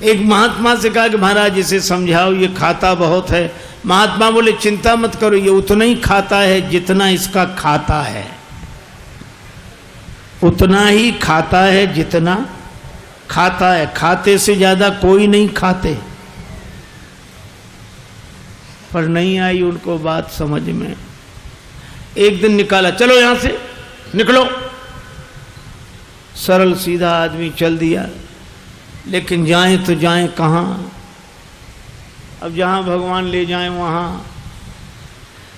एक महात्मा से कहा कि महाराज इसे समझाओ, ये खाता बहुत है। महात्मा बोले चिंता मत करो, ये उतना ही खाता है जितना इसका खाता है, उतना ही खाता है जितना खाता है, खाते से ज्यादा कोई नहीं खाते। पर नहीं आई उनको बात समझ में। एक दिन निकाला, चलो यहां से निकलो। सरल सीधा आदमी चल दिया, लेकिन जाएं तो जाएं कहां? अब जहां भगवान ले जाएं वहां।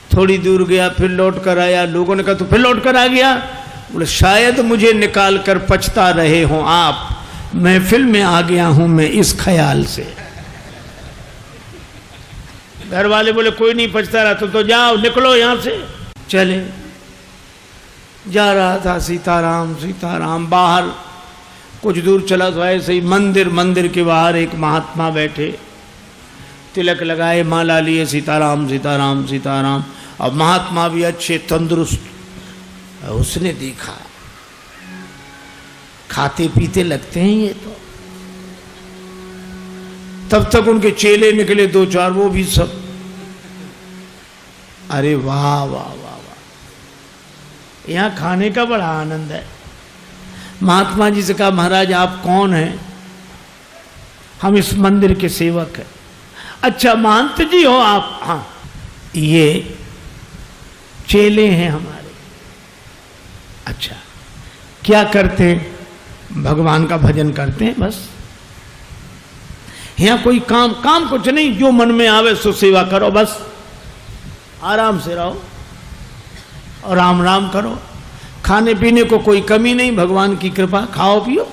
थोड़ी दूर गया, फिर लौट कर आया। लोगों ने कहा तो फिर लौट कर आ गया? बोले शायद मुझे निकाल कर पछता रहे हो आप, महफिल में आ गया हूं मैं इस ख्याल से। घर वाले बोले कोई नहीं पछता रहा, तो जाओ निकलो यहां से। चले, जा रहा था सीताराम सीताराम। बाहर कुछ दूर चला तो ऐसे ही मंदिर के बाहर एक महात्मा बैठे, तिलक लगाए, माला लिए, सीताराम सीताराम सीताराम। अब महात्मा भी अच्छे तंदुरुस्त। उसने देखा खाते पीते लगते हैं ये तो। तब तक उनके चेले निकले दो चार, वो भी सब। अरे वाह वाह वाह वाह, यहां खाने का बड़ा आनंद है। महात्मा जी से कहा महाराज आप कौन हैं? हम इस मंदिर के सेवक हैं। अच्छा महंत जी हो आप? हाँ, ये चेले हैं हमारे। अच्छा, क्या करते हैं? भगवान का भजन करते हैं बस। यहां कोई काम कुछ नहीं, जो मन में आवे सो सेवा करो बस। आराम से रहो और राम राम करो। खाने पीने को कोई कमी नहीं, भगवान की कृपा, खाओ पियो।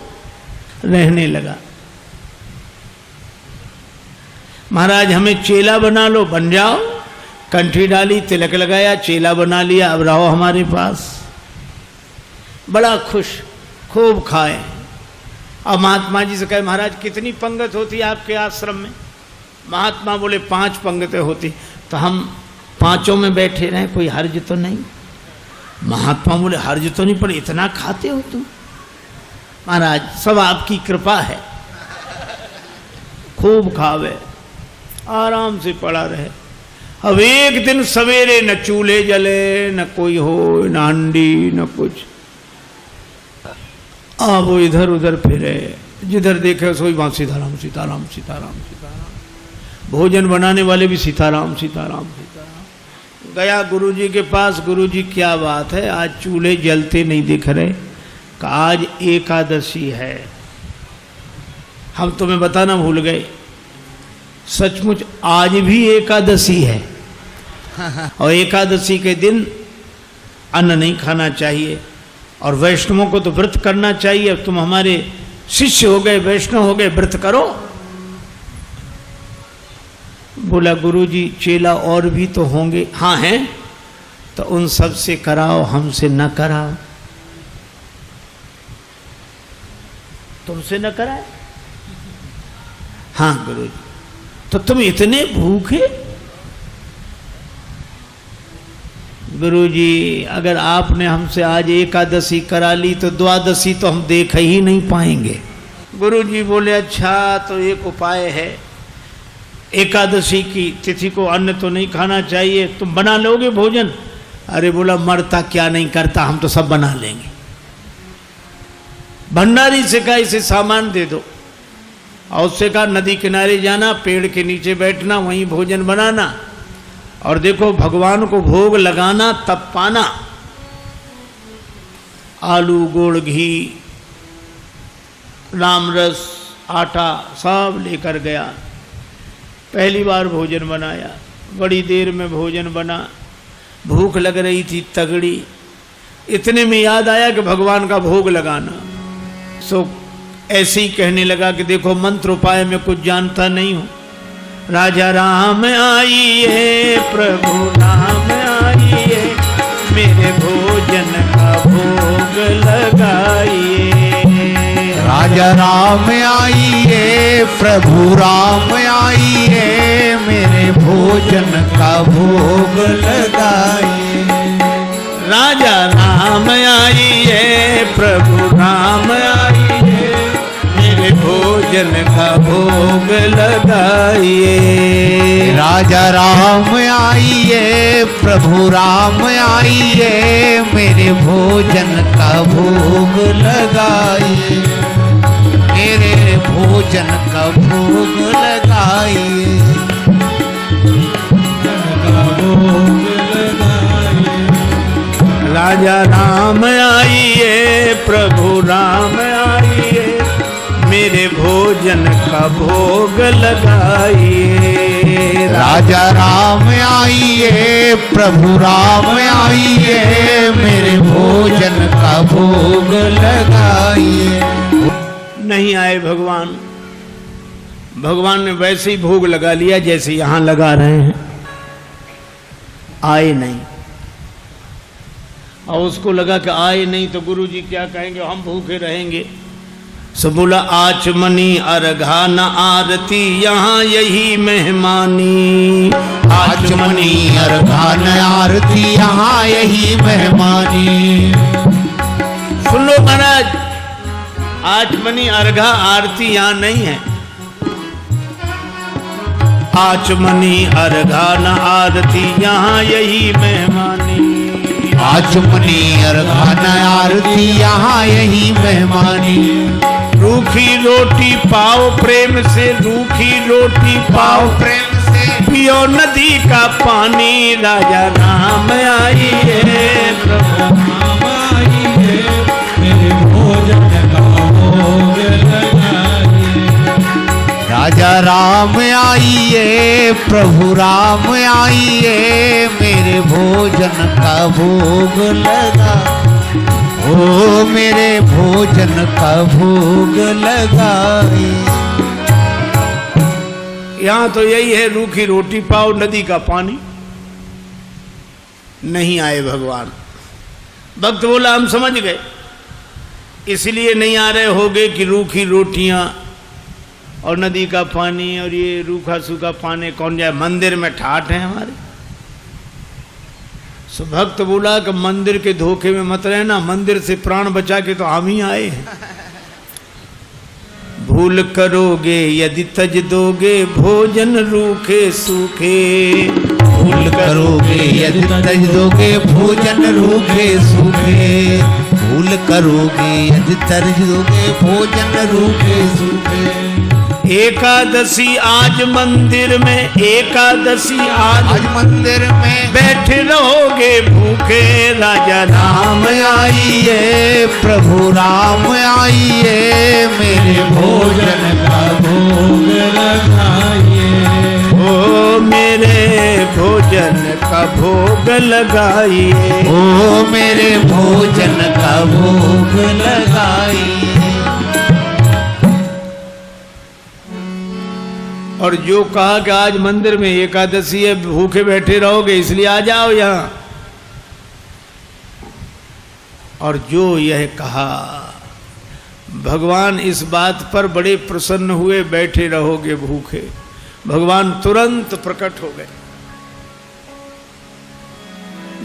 रहने लगा। महाराज हमें चेला बना लो, बन जाओ। कंठी डाली, तिलक लगाया, चेला बना लिया, अब रहो हमारे पास। बड़ा खुश, खूब खाए। अब महात्मा जी से कहे महाराज कितनी पंगत होती है आपके आश्रम में? महात्मा बोले 5 पंगतें होती। तो हम 5 में बैठे रहे, कोई हर्ज तो नहीं? महात्मा बोले हर्ज तो नहीं, पर इतना खाते हो तुम? महाराज सब आपकी कृपा है। खूब खावे, आराम से पड़ा रहे। अब एक दिन सवेरे न चूल्हे जले, न कोई हो, न हंडी, न कुछ। अब वो इधर उधर फिरे, जिधर देखे सोई वहां सीताराम सीताराम सीताराम सीताराम। भोजन बनाने वाले भी सीताराम सीताराम सीताराम। गया गुरुजी के पास, गुरुजी क्या बात है, आज चूल्हे जलते नहीं दिख रहे? आज एकादशी है। हम तुम्हें बताना भूल गए, सचमुच आज भी एकादशी है। और एकादशी के दिन अन्न नहीं खाना चाहिए, और वैष्णवों को तो व्रत करना चाहिए। अब तुम हमारे शिष्य हो गए, वैष्णव हो गए, व्रत करो। बोला गुरुजी चेला और भी तो होंगे? हाँ हैं। तो उन सब से कराओ, हमसे न कराओ। तुमसे न कराए? हाँ गुरुजी। तो तुम इतने भूखे? गुरुजी अगर आपने हमसे आज एकादशी करा ली तो द्वादशी तो हम देख ही नहीं पाएंगे। गुरुजी बोले अच्छा तो एक उपाय है, एकादशी की तिथि को अन्न तो नहीं खाना चाहिए, तुम बना लोगे भोजन? अरे बोला मरता क्या नहीं करता, हम तो सब बना लेंगे। भंडारी से कहा इसे सामान दे दो, और उससे कहा नदी किनारे जाना, पेड़ के नीचे बैठना, वहीं भोजन बनाना, और देखो भगवान को भोग लगाना तब पाना। आलू, गुड़, घी, राम रस, आटा सब लेकर गया। पहली बार भोजन बनाया, बड़ी देर में भोजन बना। भूख लग रही थी तगड़ी। इतने में याद आया कि भगवान का भोग लगाना। सो ऐसे ही कहने लगा कि देखो मंत्र उपाय में कुछ जानता नहीं हूं। राजा राम आइए, प्रभु नाम आइए, मेरे भोजन का भोग लगाइए। राजा राम आइए, प्रभु राम आइए, मेरे भोजन का भोग लगाइए। राजा राम आइए, प्रभु राम आइए, मेरे भोजन भोजन का भोग लगाइए। राजा राम आइए, प्रभु राम आइए, मेरे भोजन का भोग लगाइए, मेरे भोजन का भोग लगाइए। राजा राम आइए, प्रभु राम आइए, मेरे भोजन का भोग लगाइए। राजा राम आइए, प्रभु राम आइए, मेरे भोजन का भोग लगाइए। नहीं आए भगवान, भगवान ने वैसे ही भोग लगा लिया जैसे यहां लगा रहे हैं, आए नहीं। और उसको लगा कि आए नहीं तो गुरुजी क्या कहेंगे, हम भूखे रहेंगे। सो बोला आचमनी अर्घा न आरती, यहाँ यही मेहमानी। आचमनी अर्घा न आरती, यहाँ यही मेहमानी। सुन लो महाराज, आचमनी अर्घा आरती यहाँ नहीं है। आचमनी अर्घा न आरती, यहाँ यही मेहमानी। आचमनी अर्घा न आरती, यहाँ यही मेहमानी। रूखी रोटी पाओ प्रेम से, रूखी रोटी पाओ प्रेम से, पियो नदी का पानी। राजा राम आइए, प्रभु राम आइए, मेरे भोजन का भोग लगाइए। राजा राम आइए, प्रभु राम आइए, मेरे भोजन का भोग लगा, ओ मेरे भोजन का भोग लगाए। यहाँ तो यही है, रूखी रोटी पाओ नदी का पानी। नहीं आए भगवान। भक्त बोला हम समझ गए, इसलिए नहीं आ रहे होगे कि रूखी रोटियां और नदी का पानी और ये रूखा सूखा पानी कौन जाए, मंदिर में ठाठ है हमारे। सो भक्त बोला कि मंदिर के धोखे में मत रहना, मंदिर से प्राण बचा के तो हम ही आए हैं। भूल करोगे यदि तज दोगे, भोजन रूखे सूखे। भूल करोगे यदि तज दोगे, भोजन रूखे सूखे। भूल करोगे यदि तज दोगे, भोजन रूखे सूखे। एकादशी आज मंदिर में, एकादशी आज मंदिर में, बैठे रहोगे भूखे। राजा राम आइए, प्रभु राम आइए, मेरे भोजन का भोग लगाइए। ओ मेरे भोजन का भोग लगाइए, ओ मेरे भोजन का भोग लगाइए। और जो कहा कि आज मंदिर में एकादशी है, भूखे बैठे रहोगे इसलिए आ जाओ यहाँ। और जो यह कहा, भगवान इस बात पर बड़े प्रसन्न हुए, बैठे रहोगे भूखे। भगवान तुरंत प्रकट हो गए।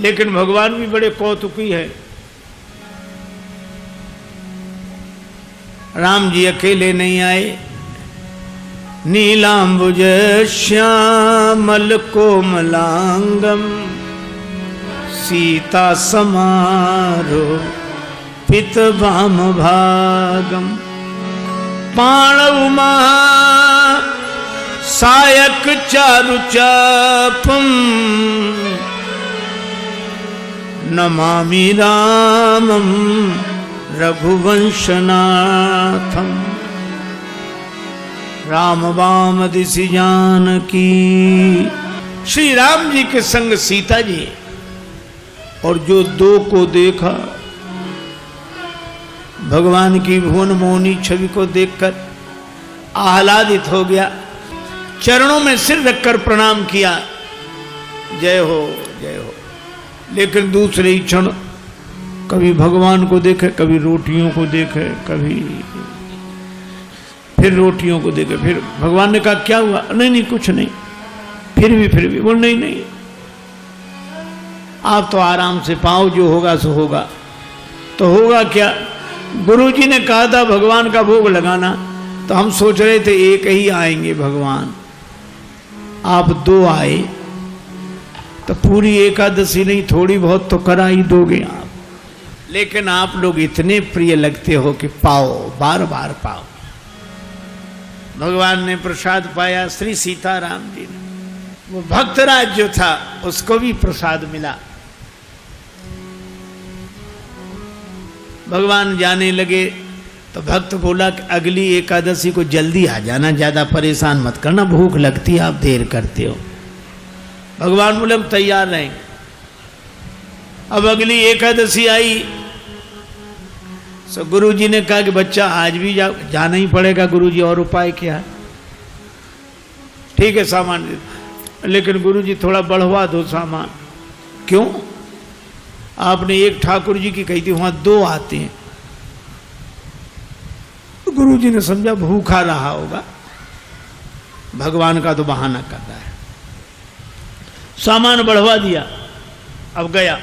लेकिन भगवान भी बड़े कौतुकी है। राम जी अकेले नहीं आए। नीलांबुज श्यामल कोमलांगम, सीता समारो पित वाम भागम। पाणव महा सायक चारु चापम, नमामि रामम रघुवंशनाथम। राम वाम दिशि जानकी। श्री राम जी के संग सीता जी, और जो दो को देखा, भगवान की भुवन मोहनी छवि को देखकर आह्लादित हो गया, चरणों में सिर रखकर प्रणाम किया, जय हो जय हो। लेकिन दूसरे ही क्षण कभी भगवान को देखे, कभी रोटियों को देखे, कभी फिर रोटियों को देखे। फिर भगवान ने कहा क्या हुआ? नहीं नहीं कुछ नहीं। फिर भी बोल नहीं नहीं, आप तो आराम से पाओ, जो होगा सो होगा। तो होगा क्या? गुरुजी ने कहा था भगवान का भोग लगाना, तो हम सोच रहे थे एक ही आएंगे भगवान, आप 2 आए तो पूरी एकादशी नहीं थोड़ी बहुत तो करा ही दोगे आप। लेकिन आप लोग इतने प्रिय लगते हो कि पाओ, बार बार पाओ। भगवान ने प्रसाद पाया, श्री सीताराम जी ने, वो भक्तराज जो था उसको भी प्रसाद मिला। भगवान जाने लगे तो भक्त बोला कि अगली एकादशी को जल्दी आ जाना, ज्यादा परेशान मत करना, भूख लगती है, आप देर करते हो। भगवान बोले हम तैयार रहेंगे। अब अगली एकादशी आई तो गुरुजी ने कहा कि बच्चा आज भी जाना ही पड़ेगा गुरुजी, और उपाय क्या है? ठीक है सामान, लेकिन गुरुजी थोड़ा बढ़वा दो सामान। क्यों? आपने एक ठाकुर जी की कही थी, वहां 2 आते हैं। गुरुजी ने समझा भूखा रहा होगा, भगवान का तो बहाना कर रहा है, सामान बढ़वा दिया। अब गया,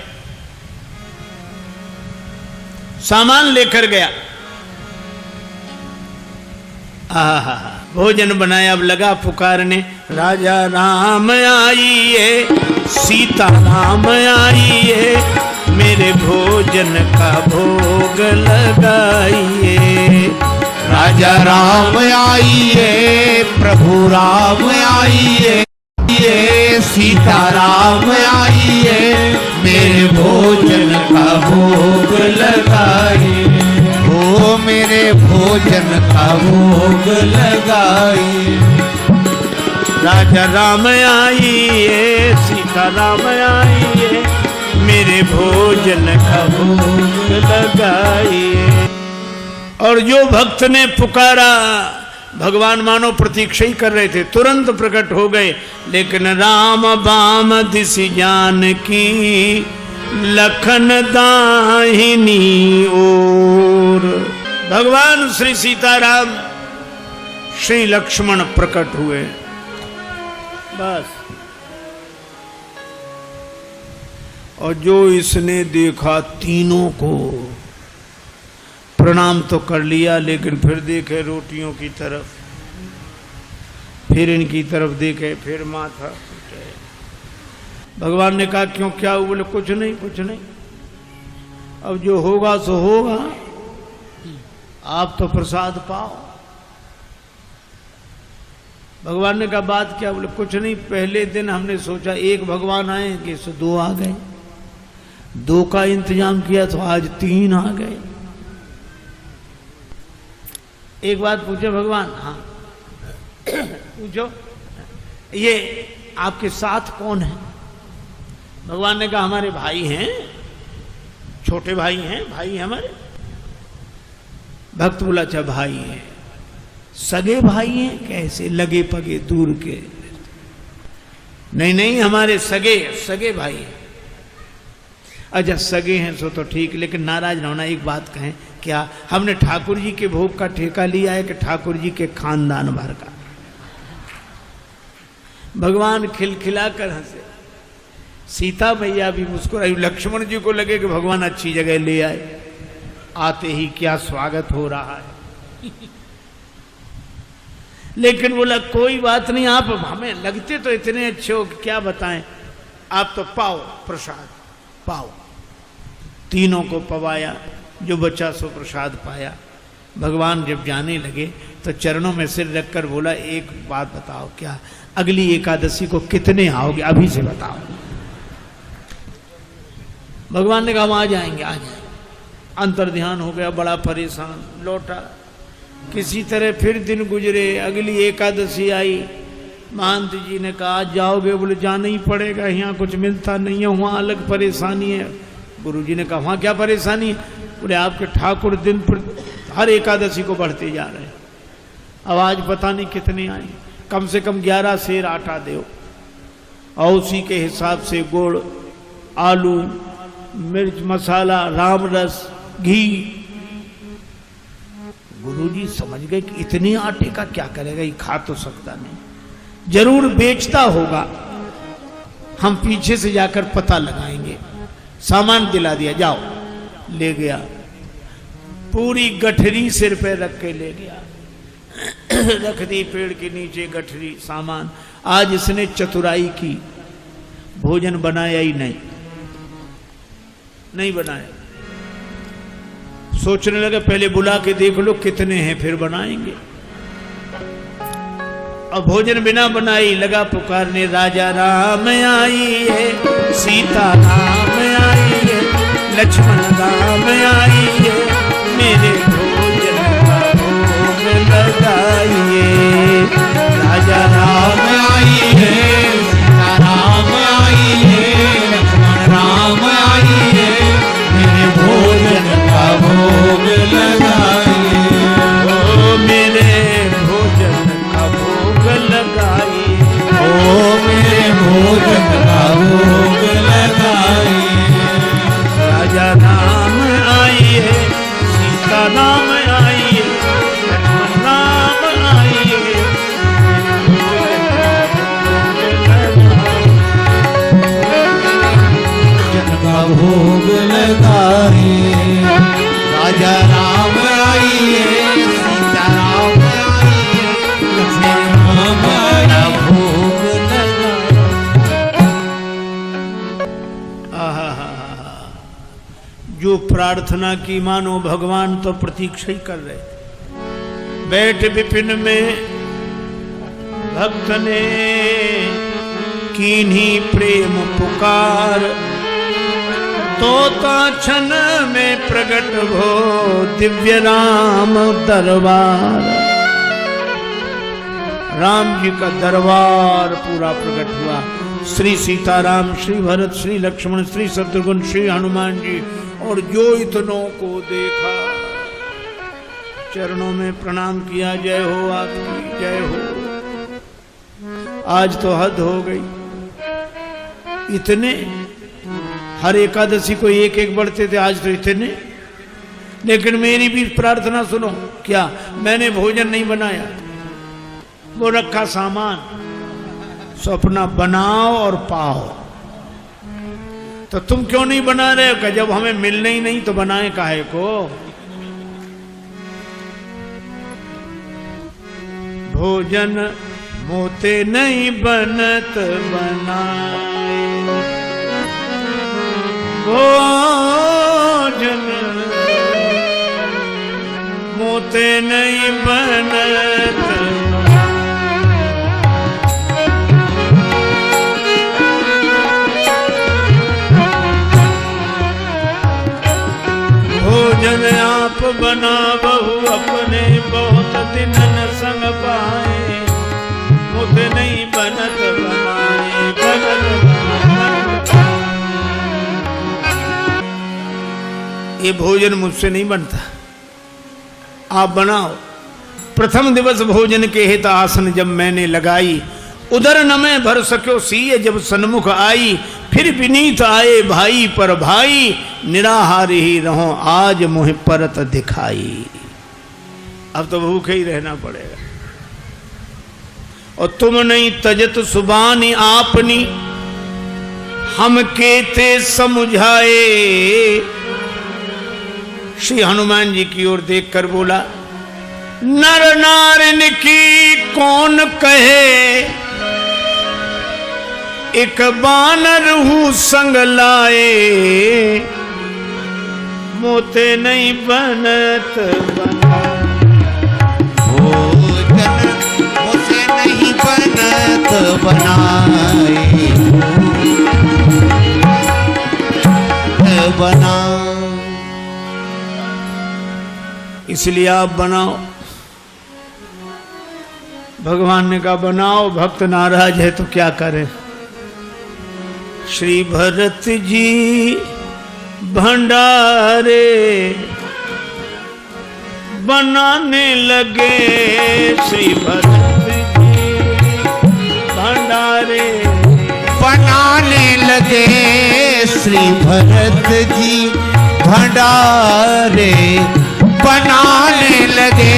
सामान लेकर गया, आहा भोजन बनाया। अब लगा पुकारने, राजा राम आइए, सीता राम आइए, मेरे भोजन का भोग लगाइए। राजा राम आइए, प्रभु राम आइए, सीता राम आइए, मेरे भोजन का भोग लगाइए। हो मेरे भोजन का भोग लगाइए। राजा राम आइए, सीता राम आइए, मेरे भोजन का भोग लगाइए। और जो भक्त ने पुकारा, भगवान मानो प्रतीक्षा ही कर रहे थे, तुरंत प्रकट हो गए। लेकिन राम बाम दिसि जानकी, लखन दाहिनी ओर। भगवान श्री सीताराम श्री लक्ष्मण प्रकट हुए। बस, और जो इसने देखा तीनों को प्रणाम तो कर लिया, लेकिन फिर देखे रोटियों की तरफ, फिर इनकी तरफ देखे, फिर माथा पीटे। भगवान ने कहा क्यों, क्या हुआ? बोले कुछ नहीं, कुछ नहीं, अब जो होगा सो होगा, आप तो प्रसाद पाओ। भगवान ने कहा बात क्या? बोले कुछ नहीं, पहले दिन हमने सोचा 1 भगवान आएंगे, सो 2 आ गए, 2 का इंतजाम किया तो आज 3 आ गए। एक बात पूछे भगवान? हाँ पूछो, ये आपके साथ कौन है? भगवान ने कहा हमारे भाई हैं, छोटे भाई हैं, भाई हमारे। भक्त बोला अच्छा भाई हैं, सगे भाई हैं? कैसे? लगे पगे दूर के? नहीं नहीं, हमारे सगे भाई हैं। अच्छा सगे हैं सो तो ठीक, लेकिन नाराज ना होना, एक बात कहें, क्या हमने ठाकुर जी के भोग का ठेका लिया है कि ठाकुर जी के खानदान भर का? भगवान खिलखिला कर हंसे, सीता मैया भी मुस्कुराई। लक्ष्मण जी को लगे कि भगवान अच्छी जगह ले आए, आते ही क्या स्वागत हो रहा है। लेकिन बोला कोई बात नहीं, आप हमें लगते तो इतने अच्छे हो कि क्या बताएं, आप तो पाओ प्रसाद, पाओ। तीनों को पवाया, जो बच्चा सो प्रसाद पाया। भगवान जब जाने लगे तो चरणों में सिर रखकर बोला एक बात बताओ, क्या अगली एकादशी को कितने आओगे? अभी से बताओ। भगवान ने कहा हम आ जाएंगे, आ जाएंगे। अंतर ध्यान हो गया, बड़ा परेशान, लौटा। किसी तरह फिर दिन गुजरे, अगली एकादशी आई। महंत जी ने कहा आज जाओगे? बोले जाना ही पड़ेगा, यहाँ कुछ मिलता नहीं है, वहाँ अलग परेशानी है। गुरुजी ने कहा वहाँ क्या परेशानी है? बोले आपके ठाकुर दिन पर हर एकादशी को बढ़ते जा रहे हैं, अब आज पता नहीं कितने आए, कम से कम 11 सेर आटा दो, और उसी के हिसाब से गुड़, आलू, मिर्च मसाला, राम रस, घी। गुरुजी समझ गए कि इतने आटे का क्या करेगा, ये खा तो सकता नहीं, जरूर बेचता होगा, हम पीछे से जाकर पता लगाएंगे। सामान दिला दिया, जाओ। ले गया, पूरी गठरी सिर पे रख के ले गया। रख दी पेड़ के नीचे गठरी सामान। आज इसने चतुराई की, भोजन बनाया ही नहीं बनाया। सोचने लगे पहले बुला के देख लो कितने हैं फिर बनाएंगे। अब भोजन बिना बनाई लगा पुकारने, राजा राम आइए, सीता राम आइए, लक्ष्मण राम आइए, मेरे भोजन का भोग लगाइए। राजा राम आइए, सीता राम आइए, लक्ष्मण राम आइए, मेरे भोजन का भोग लगाइए। ओ मेरे भोजन का भोग लगाइए, ओ मेरे भोजन का भोग लगाइए। राजा राम आइए, सीता राम आइए, लक्ष्मण राम आइए, का भोग लगाइए। राजा राम आइए, सीता राम आइए, लक्ष्मण राम आइए, भोग लगाइए। आहा, जो प्रार्थना की मानो भगवान तो प्रतीक्षा ही कर रहे थे। बैठ विपिन में भक्त ने कीन्ही प्रेम पुकार, तोता क्षण में प्रकट हो दिव्य राम दरबार। राम जी का दरबार पूरा प्रकट हुआ। श्री सीताराम, श्री भरत, श्री लक्ष्मण, श्री शत्रुघ्न, श्री हनुमान जी, और जो इतनों को देखा चरणों में प्रणाम किया। जय हो आपकी, जय हो। आज तो हद हो गई, इतने हर एकादशी को एक एक बढ़ते थे, आज तो इतने। लेकिन मेरी भी प्रार्थना सुनो। क्या? मैंने भोजन नहीं बनाया, वो रखा सामान, सो अपना बनाओ और पाओ। तो तुम क्यों नहीं बना रहे हो? कि जब हमें मिलने ही नहीं तो बनाए काहे को? भोजन मोते नहीं बनत बनाए, भोजन मोते नहीं बनत। भोजन आप बना बहु अपने, बहुत दिन न संग पाए, मुझे नहीं बनत बनाए, बनत ये भोजन मुझसे नहीं बनता, आप बनाओ। प्रथम दिवस भोजन के हित आसन जब मैंने लगाई, उधर न मैं भर सक्यो सीय जब सन्मुख आई, फिर विनीत आए भाई पर भाई, निराहार ही रहो आज मुझे परत दिखाई। अब तो भूखे ही रहना पड़ेगा। और तुम नहीं तजत सुबानी आपनी, हम केते समझाए। श्री हनुमान जी की ओर देखकर बोला, नर नारिन की कौन कहे, एक बानर हूँ संग लाए, मोते नहीं बनत बनाए। भोजन मुझसे नहीं बनत बनाए, बना। इसलिए आप बनाओ। भगवान ने कहा बनाओ, भक्त नाराज है तो क्या करें। श्री भरत जी भंडारे बनाने लगे, श्री भरत जी भंडारे बनाने लगे, श्री भरत जी भंडारे बनाने लगे,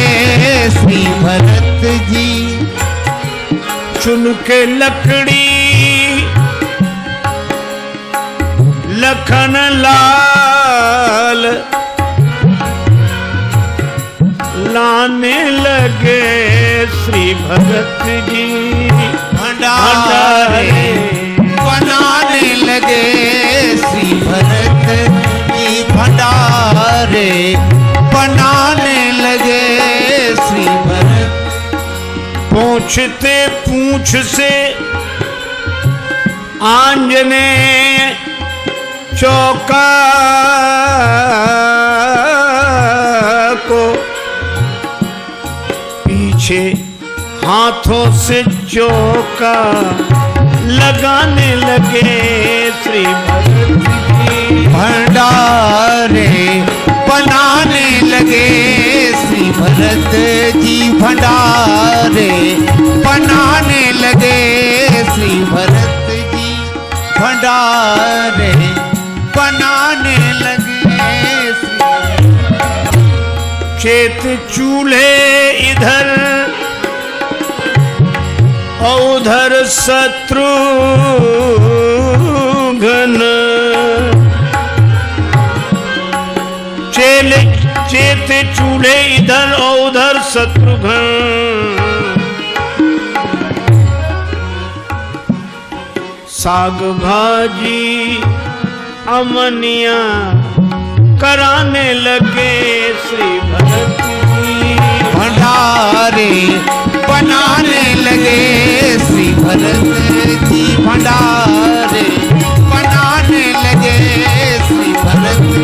श्री भरत जी। चुन के लकड़ी लखन लाल, लाने लगे श्री भरत जी भंडारे बनाने लगे श्री भरत जी भंडारे बनाने लगे श्री भरत। पूछते पूछ से आंजनेय चौका को पीछे हाथों से चौका लगाने लगे श्री भरत जी भंडारे बनाने लगे श्री भरत जी भंडारे बनाने लगे श्री भरत जी भंडारे बनाने लगे श्री। चेत चूल्हे इधर और उधर शत्रुघ्न चेत चूल्हे इधर और उधर शत्रुघ्न साग भाजी अमनिया कराने लगे श्री भरत जी भंडारे बनाने लगे श्री भरत जी भंडारे बनाने लगे श्री भरत जी।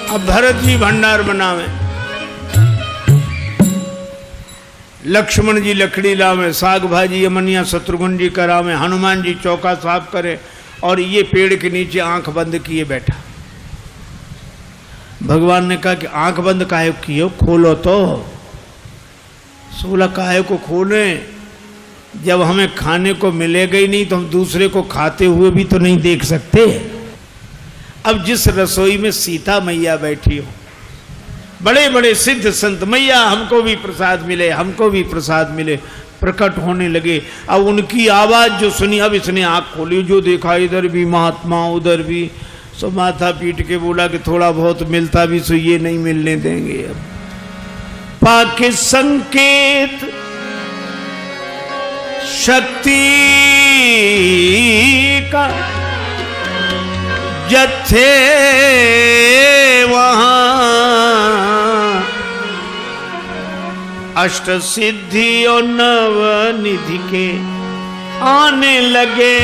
अब भरत जी भंडार बनावे, लक्ष्मण जी लकड़ी लावे, साग भाजी अमनिया शत्रुघ्न जी करावे, हनुमान जी चौका साफ करे और ये पेड़ के नीचे आंख बंद किए बैठा। भगवान ने कहा कि आंख बंद काहे किए, खोलो तो। सोला काहे को खोले, जब हमें खाने को मिलेगा ही नहीं तो हम दूसरे को खाते हुए भी तो नहीं देख सकते। अब जिस रसोई में सीता मैया बैठी हो, बड़े बड़े सिद्ध संत मैया हमको भी प्रसाद मिले, हमको भी प्रसाद मिले, प्रकट होने लगे। अब उनकी आवाज जो सुनी, अब इसने आंख खोली, जो देखा इधर भी महात्मा उधर भी, सो माथा पीट के बोला कि थोड़ा बहुत मिलता भी सो ये नहीं मिलने देंगे। अब पाके संकेत शक्ति का जत्थे वहां अष्ट सिद्धि और नव निधि के आने लगे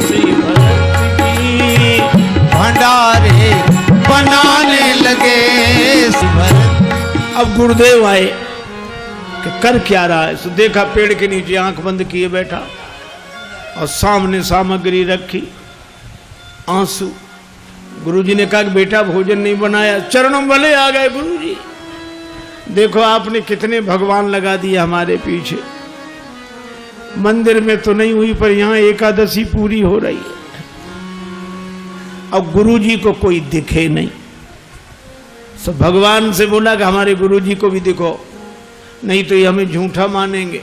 श्री भरत जी भंडारे बनाने लगे श्री भरत। अब गुरुदेव आए कि कर क्या रहा है। सो देखा पेड़ के नीचे आंख बंद किए बैठा और सामने सामग्री रखी, आंसू। गुरुजी ने कहा कि बेटा भोजन नहीं बनाया। चरणों वाले आ गए गुरुजी, देखो आपने कितने भगवान लगा दिए हमारे पीछे। मंदिर में तो नहीं हुई पर यहाँ एकादशी पूरी हो रही है। अब गुरुजी को कोई दिखे नहीं, सो भगवान से बोला कि हमारे गुरुजी को भी दिखो, नहीं तो ये हमें झूठा मानेंगे।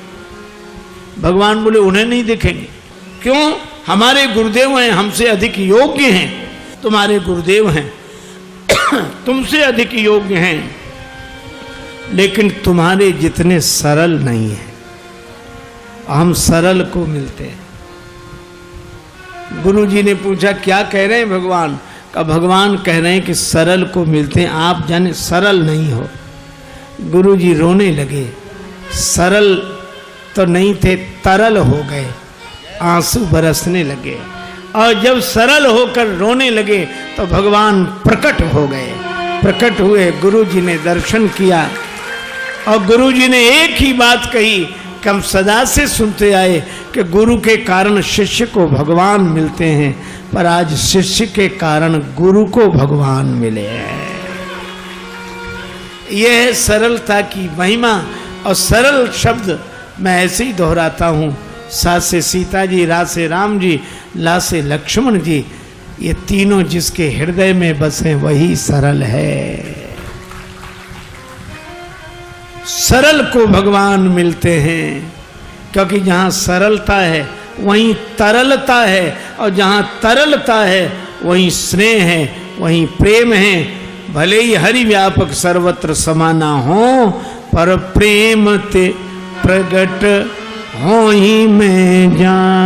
भगवान बोले उन्हें नहीं दिखेंगे, क्यों? हमारे गुरुदेव हैं, हमसे अधिक योग्य हैं। तुम्हारे गुरुदेव हैं तुमसे अधिक योग्य हैं, लेकिन तुम्हारे जितने सरल नहीं है। हम सरल को मिलते हैं। गुरुजी ने पूछा क्या कह रहे हैं भगवान? का भगवान कह रहे हैं कि सरल को मिलते हैं, आप जाने सरल नहीं हो। गुरुजी रोने लगे। सरल तो नहीं थे, तरल हो गए, आंसू बरसने लगे। और जब सरल होकर रोने लगे तो भगवान प्रकट हो गए। प्रकट हुए, गुरुजी ने दर्शन किया और गुरुजी ने एक ही बात कही कि हम सदा से सुनते आए कि गुरु के कारण शिष्य को भगवान मिलते हैं, पर आज शिष्य के कारण गुरु को भगवान मिले हैं। यह है सरलता की महिमा। और सरल शब्द मैं ऐसे ही दोहराता हूँ। सा से सीता जी, रा से राम जी, ला से लक्ष्मण जी, ये तीनों जिसके हृदय में बसे वही सरल है। सरल को भगवान मिलते हैं, क्योंकि जहाँ सरलता है वहीं तरलता है, और जहाँ तरलता है वहीं स्नेह है, वहीं प्रेम है। भले ही हरि व्यापक सर्वत्र समाना हो, पर प्रेम ते प्रगट हो ही मैं जान।